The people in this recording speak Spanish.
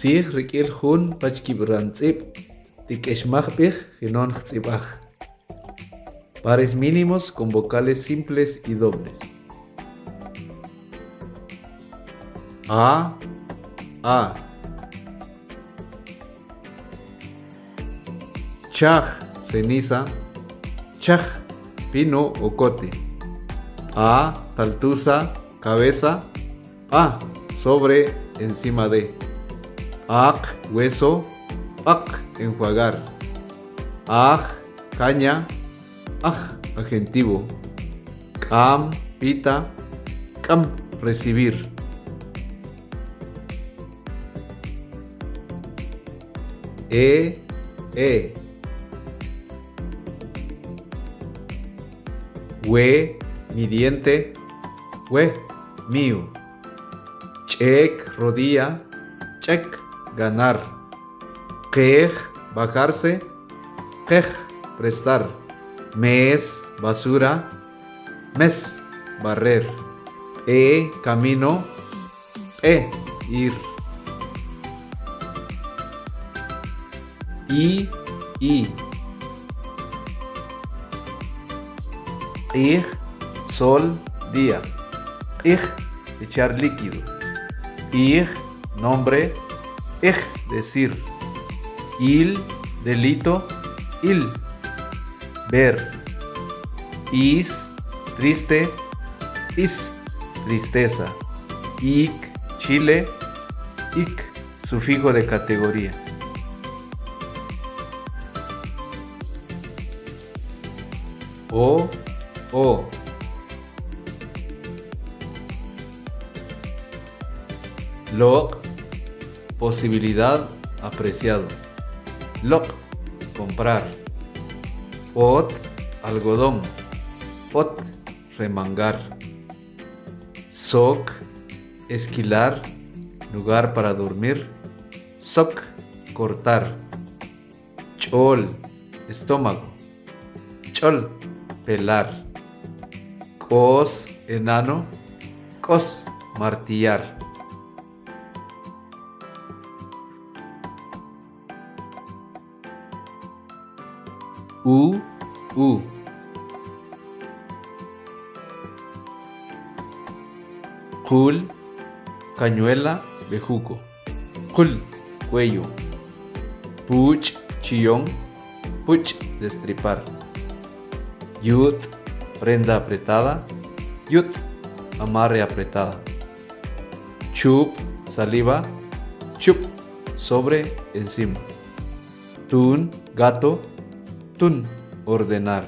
Sih rikil hun pachkibrantzip, tikeshmachpich, ginon chtzibaj. Pares mínimos con vocales simples y dobles. A. Chaj, ceniza. Chaj, pino o cote. A, taltusa, cabeza. A, sobre, encima de. Ak, hueso. Ak, enjuagar. Aj, caña. Aj, adjetivo. Kam, pita. Kam, recibir. E. We, mi diente. We, mío. Chek, rodilla. Chek, ganar. Quej, bajarse. Quej, prestar. Mes, basura. Mes, barrer. Camino. Ir. I. Sol, día. Echar líquido. Nombre. Decir. Delito. Ver. Triste. Tristeza. Chile. Sufijo de categoría. O. Log, posibilidad, apreciado. Log, comprar. Pot, algodón. Pot, remangar. Soc, esquilar, lugar para dormir. Soc, cortar. Chol, estómago. Chol, pelar. Cos, enano. Cos, martillar. U. Jul, cañuela, bejuco. Jul, cuello. Puch, chillón. Puch, destripar. Yut, prenda apretada. Yut, amarre apretada. Chup, saliva. Chup, sobre, encima. Tun, gato. Tun, ordenar.